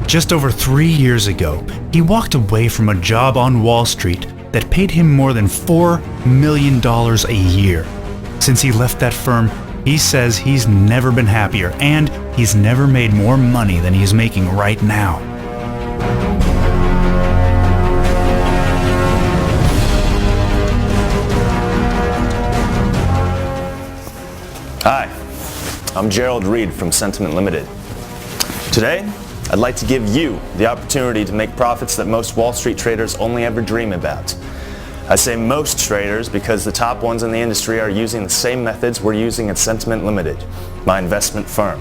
Just over 3 years ago, he walked away from a job on Wall Street that paid him more than $4 million a year. Since he left that firm, he says he's never been happier and he's never made more money than he's making right now. Hi, I'm Gerald from Centument Limited. Today, I'd like to give you the opportunity to make profits that most Wall Street traders only ever dream about. I say most traders because the top ones in the industry are using the same methods we're using at Centument Limited, my investment firm.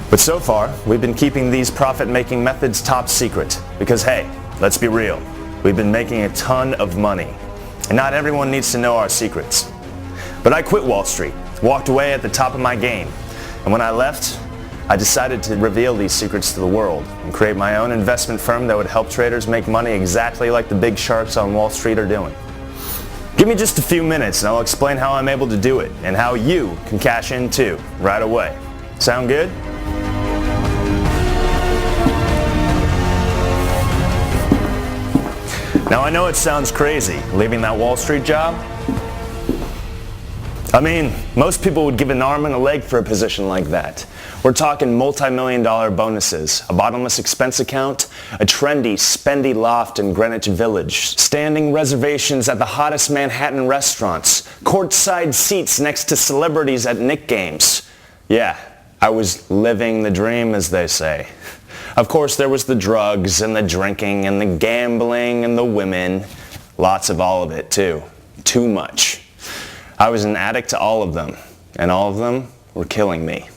But so far, we've been keeping these profit-making methods top secret because, hey, let's be real, we've been making a ton of money. And not everyone needs to know our secrets. But I quit Wall Street, walked away at the top of my game, and when I left, I decided to reveal these secrets to the world and create my own investment firm that would help traders make money exactly like the big sharks on Wall Street are doing. Give me just a few minutes and I'll explain how I'm able to do it and how you can cash in too, right away. Sound good? Now I know it sounds crazy, leaving that Wall Street job. I mean, most people would give an arm and a leg for a position like that. We're talking multi-million-dollar bonuses, a bottomless expense account, a trendy, spendy loft in Greenwich Village, standing reservations at the hottest Manhattan restaurants, courtside seats next to celebrities at Knicks games. Yeah, I was living the dream, as they say. Of course, there was the drugs and the drinking and the gambling and the women. Lots of all of it, too. Too much. I was an addict to all of them, and all of them were killing me.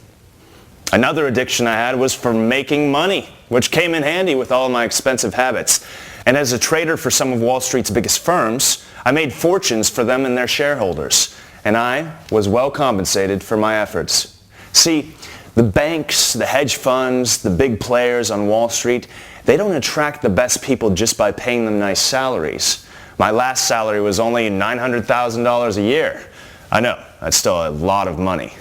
Another addiction I had was for making money, which came in handy with all of my expensive habits. And as a trader for some of Wall Street's biggest firms, I made fortunes for them and their shareholders. And I was well compensated for my efforts. See, the banks, the hedge funds, the big players on Wall Street, they don't attract the best people just by paying them nice salaries. My last salary was only $900,000 a year. I know, that's still a lot of money.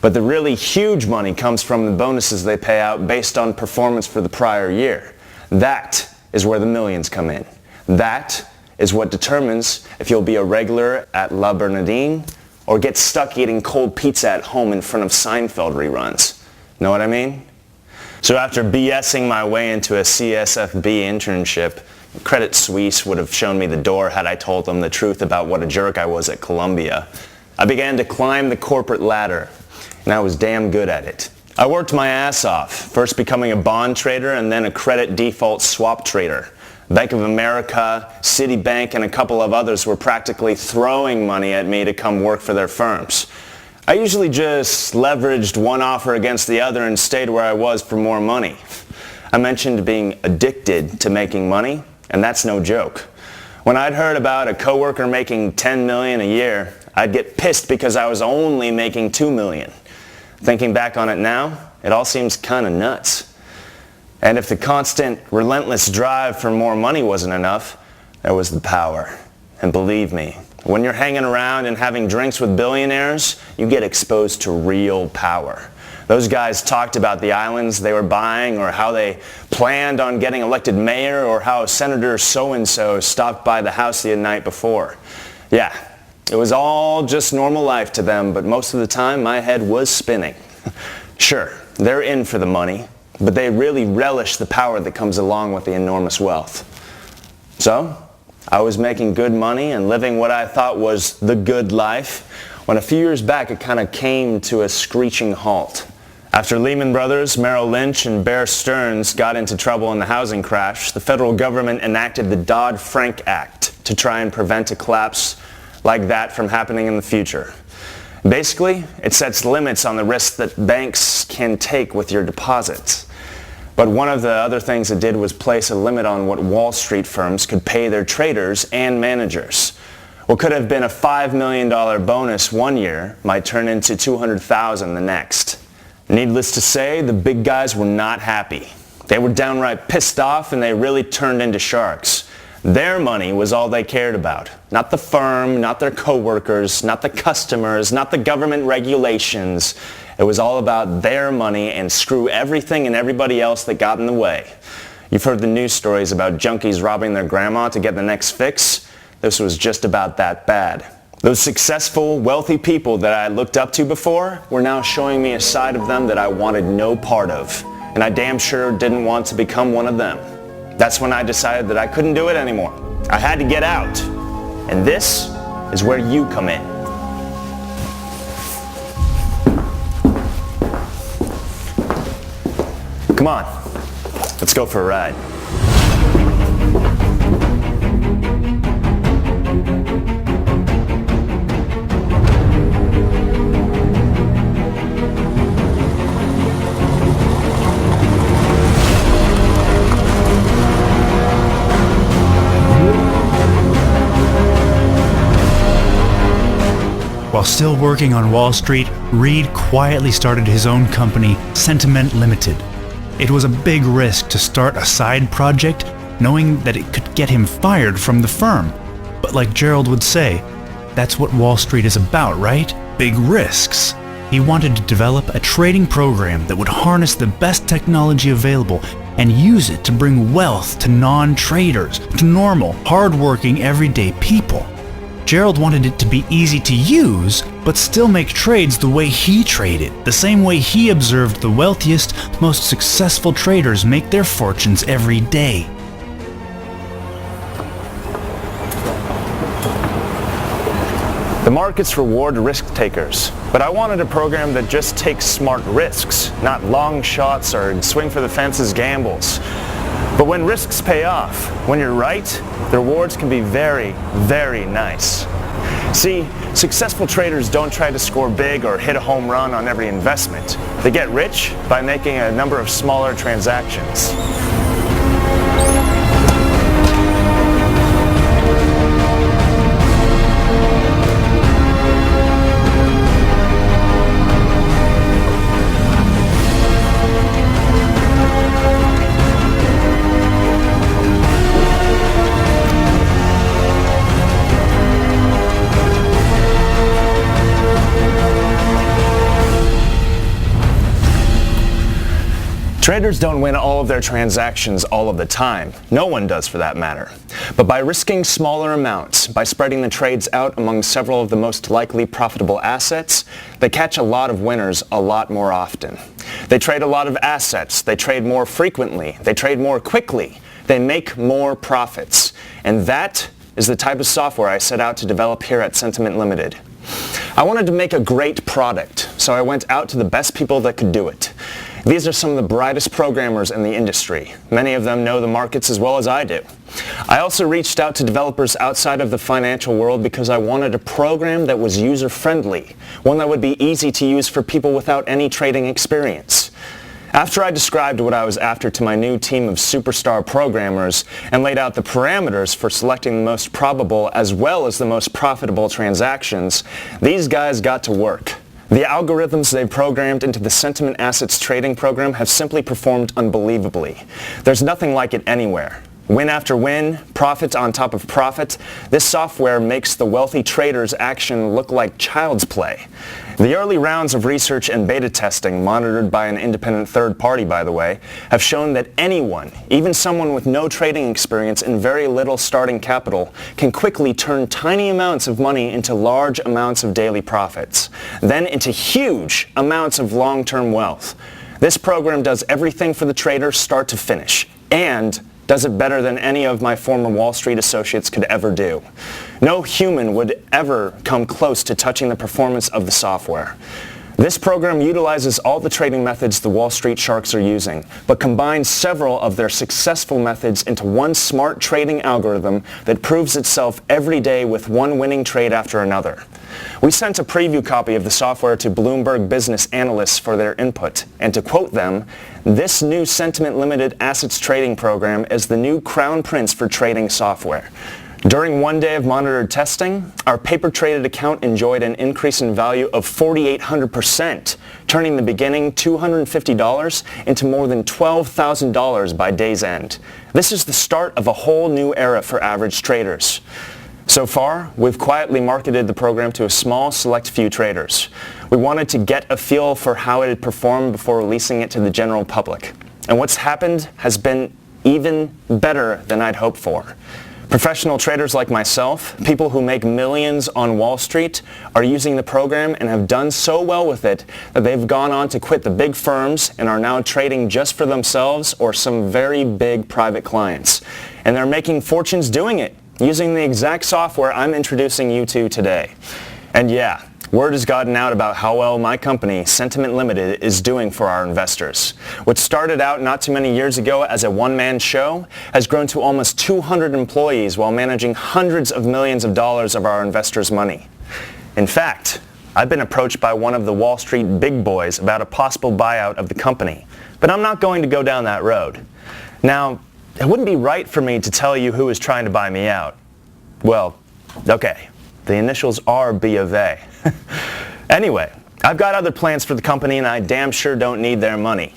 But the really huge money comes from the bonuses they pay out based on performance for the prior year. That is where the millions come in. That is what determines if you'll be a regular at La Bernardine or get stuck eating cold pizza at home in front of Seinfeld reruns. Know what I mean? So after BSing my way into a CSFB internship, Credit Suisse would have shown me the door had I told them the truth about what a jerk I was at Columbia. I began to climb the corporate ladder, and I was damn good at it. I worked my ass off, first becoming a bond trader and then a credit default swap trader. Bank of America, Citibank, and a couple of others were practically throwing money at me to come work for their firms. I usually just leveraged one offer against the other and stayed where I was for more money. I mentioned being addicted to making money, and that's no joke. When I'd heard about a coworker making $10 million a year, I'd get pissed because I was only making $2 million. Thinking back on it now, it all seems kind of nuts. And if the constant, relentless drive for more money wasn't enough, there was the power. And believe me, when you're hanging around and having drinks with billionaires, you get exposed to real power. Those guys talked about the islands they were buying or how they planned on getting elected mayor or how Senator so-and-so stopped by the house the night before. Yeah, it was all just normal life to them, but most of the time my head was spinning. Sure, they're in for the money, but they really relish the power that comes along with the enormous wealth. So, I was making good money and living what I thought was the good life, when a few years back it kind of came to a screeching halt. After Lehman Brothers, Merrill Lynch, and Bear Stearns got into trouble in the housing crash, the federal government enacted the Dodd-Frank Act to try and prevent a collapse like that from happening in the future. Basically, it sets limits on the risks that banks can take with your deposits. But one of the other things it did was place a limit on what Wall Street firms could pay their traders and managers. What could have been a $5 million bonus one year might turn into $200,000 the next. Needless to say, the big guys were not happy. They were downright pissed off and they really turned into sharks. Their money was all they cared about. Not the firm, not their coworkers, not the customers, not the government regulations. It was all about their money and screw everything and everybody else that got in the way. You've heard the news stories about junkies robbing their grandma to get the next fix. This was just about that bad. Those successful, wealthy people that I looked up to before were now showing me a side of them that I wanted no part of. And I damn sure didn't want to become one of them. That's when I decided that I couldn't do it anymore. I had to get out. And this is where you come in. Come on, let's go for a ride. While still working on Wall Street, Reed quietly started his own company, Centument Limited. It was a big risk to start a side project, knowing that it could get him fired from the firm. But like Gerald would say, that's what Wall Street is about, right? Big risks. He wanted to develop a trading program that would harness the best technology available and use it to bring wealth to non-traders, to normal, hard-working, everyday people. Gerald wanted it to be easy to use, but still make trades the way he traded, the same way he observed the wealthiest, most successful traders make their fortunes every day. The markets reward risk takers, but I wanted a program that just takes smart risks, not long shots or swing for the fences gambles. But when risks pay off, when you're right, the rewards can be very, very nice. See, successful traders don't try to score big or hit a home run on every investment. They get rich by making a number of smaller transactions. Traders don't win all of their transactions all of the time. No one does for that matter. But by risking smaller amounts, by spreading the trades out among several of the most likely profitable assets, they catch a lot of winners a lot more often. They trade a lot of assets, they trade more frequently, they trade more quickly, they make more profits. And that is the type of software I set out to develop here at Centument Limited. I wanted to make a great product, so I went out to the best people that could do it. These are some of the brightest programmers in the industry. Many of them know the markets as well as I do. I also reached out to developers outside of the financial world because I wanted a program that was user-friendly, one that would be easy to use for people without any trading experience. After I described what I was after to my new team of superstar programmers and laid out the parameters for selecting the most probable as well as the most profitable transactions, these guys got to work. The algorithms they programmed into the Centument Assets trading program have simply performed unbelievably. There's nothing like it anywhere. Win after win, profit on top of profit, this software makes the wealthy traders' action look like child's play. The early rounds of research and beta testing, monitored by an independent third party by the way, have shown that anyone, even someone with no trading experience and very little starting capital, can quickly turn tiny amounts of money into large amounts of daily profits, then into huge amounts of long-term wealth. This program does everything for the trader start to finish, and does it better than any of my former Wall Street associates could ever do. No human would ever come close to touching the performance of the software. This program utilizes all the trading methods the Wall Street sharks are using, but combines several of their successful methods into one smart trading algorithm that proves itself every day with one winning trade after another. We sent a preview copy of the software to Bloomberg business analysts for their input, and to quote them, "This new Centument Limited Assets Trading Program is the new crown prince for trading software." During one day of monitored testing, our paper-traded account enjoyed an increase in value of 4,800%, turning the beginning $250 into more than $12,000 by day's end. This is the start of a whole new era for average traders. So far, we've quietly marketed the program to a small, select few traders. We wanted to get a feel for how it had performed before releasing it to the general public. And what's happened has been even better than I'd hoped for. Professional traders like myself, people who make millions on Wall Street, are using the program and have done so well with it that they've gone on to quit the big firms and are now trading just for themselves or some very big private clients. And they're making fortunes doing it, using the exact software I'm introducing you to today. And yeah, word has gotten out about how well my company, Centument Limited, is doing for our investors. What started out not too many years ago as a one-man show has grown to almost 200 employees while managing hundreds of millions of dollars of our investors' money. In fact, I've been approached by one of the Wall Street big boys about a possible buyout of the company, but I'm not going to go down that road. Now, it wouldn't be right for me to tell you who is trying to buy me out. Well, okay, the initials are B of A. Anyway, I've got other plans for the company and I damn sure don't need their money.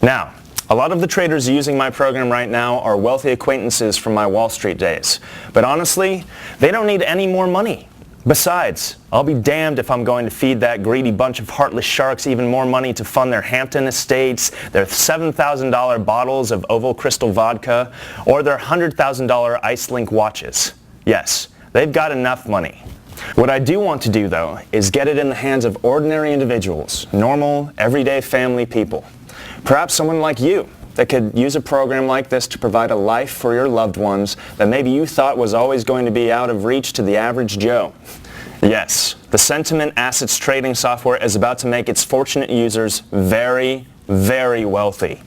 Now, a lot of the traders using my program right now are wealthy acquaintances from my Wall Street days. But honestly, they don't need any more money. Besides, I'll be damned if I'm going to feed that greedy bunch of heartless sharks even more money to fund their Hampton estates, their $7,000 bottles of Oval Crystal vodka, or their $100,000 Ice-Link watches. Yes, they've got enough money. What I do want to do, though, is get it in the hands of ordinary individuals, normal, everyday family people. Perhaps someone like you that could use a program like this to provide a life for your loved ones that maybe you thought was always going to be out of reach to the average Joe. Yes, the Centument Assets Trading Software is about to make its fortunate users very, very wealthy.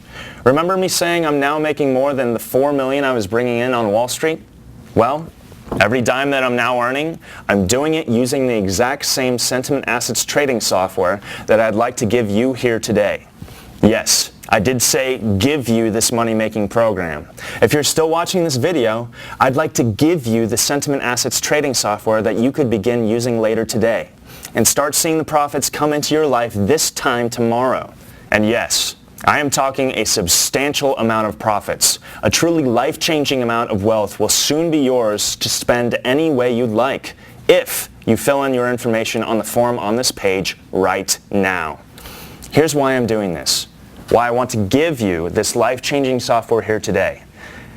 Remember me saying I'm now making more than the $4 million I was bringing in on Wall Street? Well, every dime that I'm now earning, I'm doing it using the exact same Centument Assets Trading Software that I'd like to give you here today. Yes, I did say give you this money-making program. If you're still watching this video, I'd like to give you the Centument Assets Trading Software that you could begin using later today and start seeing the profits come into your life this time tomorrow. And yes, I am talking a substantial amount of profits. A truly life-changing amount of wealth will soon be yours to spend any way you'd like if you fill in your information on the form on this page right now. Here's why I'm doing this. Why I want to give you this life-changing software here today.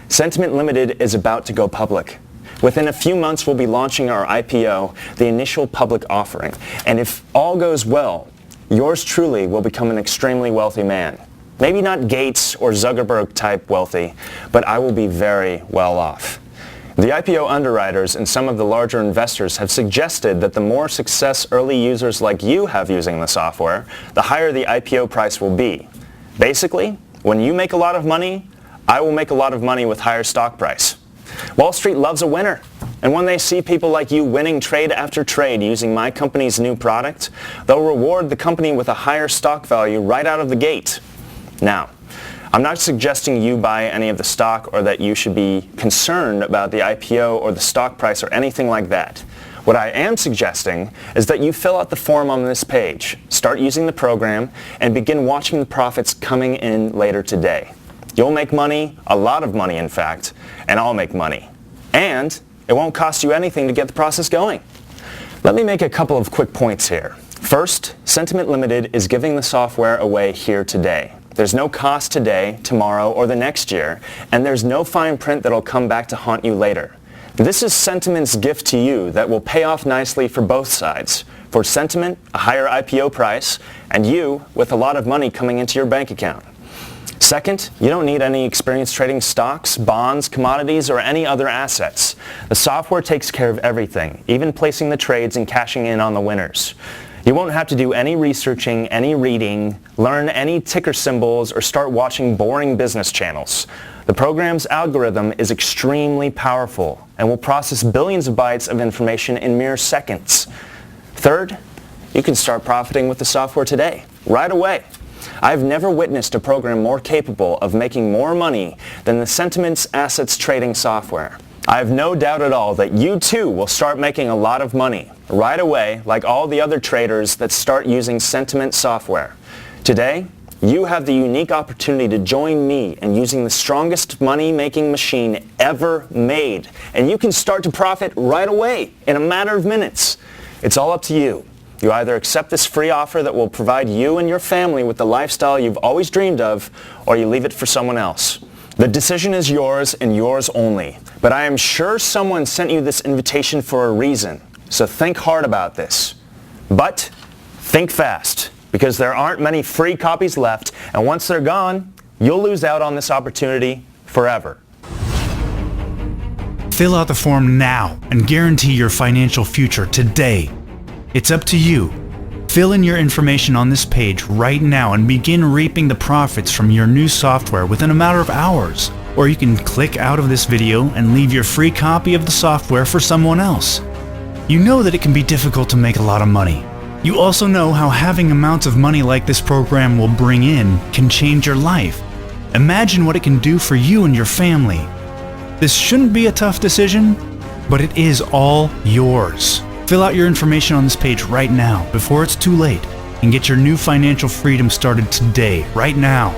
Centument Limited is about to go public. Within a few months, we'll be launching our IPO, the initial public offering. And if all goes well, yours truly will become an extremely wealthy man. Maybe not Gates or Zuckerberg type wealthy, but I will be very well off. The IPO underwriters and some of the larger investors have suggested that the more success early users like you have using the software, the higher the IPO price will be. Basically, when you make a lot of money, I will make a lot of money with higher stock price. Wall Street loves a winner, and when they see people like you winning trade after trade using my company's new product, they'll reward the company with a higher stock value right out of the gate. Now, I'm not suggesting you buy any of the stock or that you should be concerned about the IPO or the stock price or anything like that. What I am suggesting is that you fill out the form on this page, start using the program, and begin watching the profits coming in later today. You'll make money, a lot of money in fact, and I'll make money. And it won't cost you anything to get the process going. Let me make a couple of quick points here. First, Centument Limited is giving the software away here today. There's no cost today, tomorrow, or the next year, and there's no fine print that'll come back to haunt you later. This is Centument's gift to you that will pay off nicely for both sides. For Centument, a higher IPO price, and you with a lot of money coming into your bank account. Second, you don't need any experience trading stocks, bonds, commodities, or any other assets. The software takes care of everything, even placing the trades and cashing in on the winners. You won't have to do any researching, any reading, learn any ticker symbols, or start watching boring business channels. The program's algorithm is extremely powerful and will process billions of bytes of information in mere seconds. Third, you can start profiting with the software today, right away. I've never witnessed a program more capable of making more money than the Centument Assets Trading Software. I have no doubt at all that you too will start making a lot of money right away like all the other traders that start using Centument software. Today, you have the unique opportunity to join me in using the strongest money-making machine ever made. And you can start to profit right away in a matter of minutes. It's all up to you. You either accept this free offer that will provide you and your family with the lifestyle you've always dreamed of, or you leave it for someone else. The decision is yours and yours only. But I am sure someone sent you this invitation for a reason. So think hard about this. But think fast, because there aren't many free copies left, and once they're gone, you'll lose out on this opportunity forever. Fill out the form now and guarantee your financial future today. It's up to you. Fill in your information on this page right now and begin reaping the profits from your new software within a matter of hours. Or you can click out of this video and leave your free copy of the software for someone else. You know that it can be difficult to make a lot of money. You also know how having amounts of money like this program will bring in can change your life. Imagine what it can do for you and your family. This shouldn't be a tough decision, but it is all yours. Fill out your information on this page right now before it's too late and get your new financial freedom started today, right now.